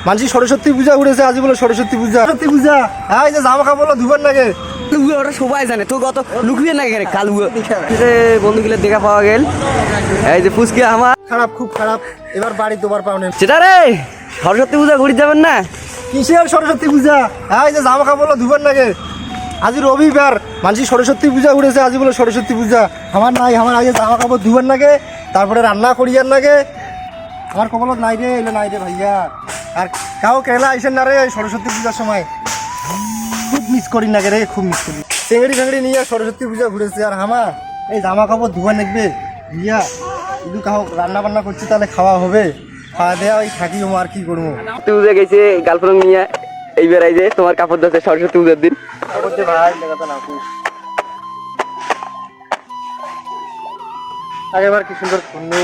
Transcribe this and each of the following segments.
মানসি সরস্বতী পূজা উঠেছে আজ বলে সরস্বতী পূজা সরস্বতী পূজা হ্যাঁ এই যে জামা কাপড় ধুবেন নাকি ওটা সবাই জানে তো কত লুকিয়ে না এখানে কালু বন্ধুগুলো দেখা পাওয়া গেল এই যে ফুচকে আমার খারাপ খুব খারাপ এবার বাড়ি দুবার পাওনে সেটা রে সরস্বতী পূজা ঘুরে যাবেন না কিসের সরস্বতী পূজা হ্যাঁ এই যে জামা কাপড় ধুবেন নাকি আজ রবিবার মানসি সরস্বতী পূজা উঠেছে আজ বলে সরস্বতী পূজা আমার নাই আমার আগে জামা কাপড় ধুবেন নাকি তারপরে রান্না করিয়ার নাকি আমার কপালত নাই রে এলে নাই রে ভাইয়া আর কাউ কেলা আইসেন না রে সরস্বতী পূজার সময় খুব মিস করি না রে খুব মিস করি চেংড়ি ফেংড়ি নিয়ে সরস্বতী পূজা ঘুরেছে আর আমার এই জামা কাপড় ধোয়া নেকবে ইয়া কিন্তু কাউ রান্না বান্না করছি তাহলে খাওয়া হবে খাওয়া দেওয়া ওই থাকি আর কি করবো পূজা গেছে গার্লফ্রেন্ড নিয়ে এইবার এই যে তোমার কাপড় ধরছে সরস্বতী পূজার দিন কাপড় দিয়ে ভাই লেখাতে না আগেবার কি সুন্দর শুনলো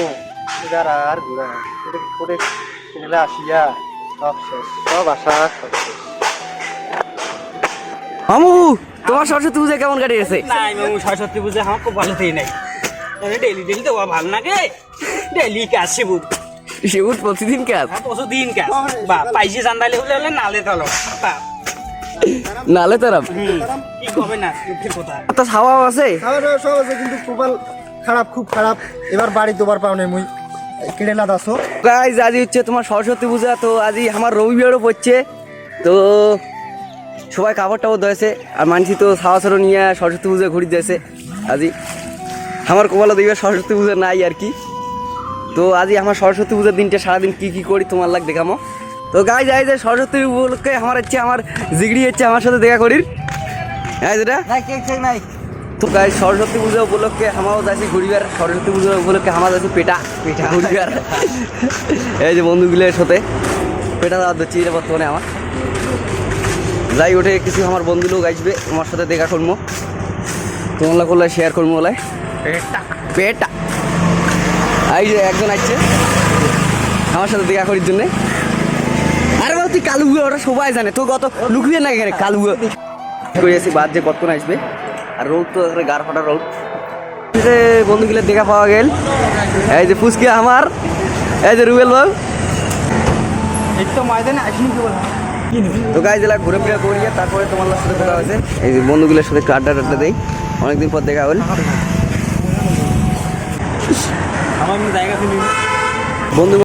এবার আর ঘুরা এটা করে ছেলে আসিয়া সব শেষ সব আশা সব শেষ মামু তোমার সরস্বতী পূজা কেমন কাটিয়েছে নাই মামু সরস্বতী পূজা আমার খুব ভালোতেই নাই ডেলি ডেলি তো ভালো লাগে ডেলি কাজ সেবুত সেগুলো প্রতিদিন কাজ প্রতিদিন কাজ বা পাইছে চান্দালে হলে হলে নালে তলো নালে তারা কি হবে না দুঃখের কথা তো ছাওয়া আছে সব আছে কিন্তু কপাল খারাপ খুব খারাপ এবার বাড়ি দুবার পাও নাই মুই কেড়েলা দাসো গাইজ আজ হচ্ছে তোমার সরস্বতী পূজা তো আজই আমার রবিবারও পড়ছে তো সবাই কাপড় টাপড় ধরেছে আর মানছি তো ছাওয়া ছাড়ো নিয়ে সরস্বতী পূজা ঘুরি দিয়েছে আজই আমার কপালে দেখবে সরস্বতী পূজা নাই আর কি তো আজই আমার সরস্বতী পূজার দিনটা সারাদিন কি কি করি তোমার লাগ দেখামো তো গাইজ আই যে সরস্বতী উপলক্ষে আমার হচ্ছে আমার জিগড়ি হচ্ছে আমার সাথে দেখা করির হ্যাঁ যেটা নাই তো গাই সরস্বতী পূজা উপলক্ষে আমারও যাচ্ছি ঘুরিবার সরস্বতী পূজা উপলক্ষে আমার যাচ্ছি পেটা ঘুরিবার এই যে বন্ধুগুলোর সাথে পেটা দেওয়া দিচ্ছি এটা বর্তমানে আমার যাই ওঠে কিছু আমার বন্ধু লোক আসবে আমার সাথে দেখা করবো তোমরা করলে শেয়ার করবো বলে পেটা এই যে একজন আসছে আমার সাথে দেখা করার জন্যে আরে বাবা তুই কালু ওটা সবাই জানে তো কত লুকিয়ে না এখানে কালু করেছি বাদ যে কতক্ষণ আসবে আর রোদ তো গার ফাটা রোদ বন্ধুগুলো দেখা পাওয়া গেল এই যে ফুচকে আমার এই যে রুবেল বাবু এই তো ময়দানে আসিনি কি বলা তো গাই জেলা ঘুরে ফিরে করিয়ে তারপরে তোমার সাথে দেখা হয়েছে এই যে বন্ধুগুলোর সাথে একটু আড্ডা টাড্ডা দেই অনেকদিন পর দেখা হল আমার জায়গা ফেলি বন্ধু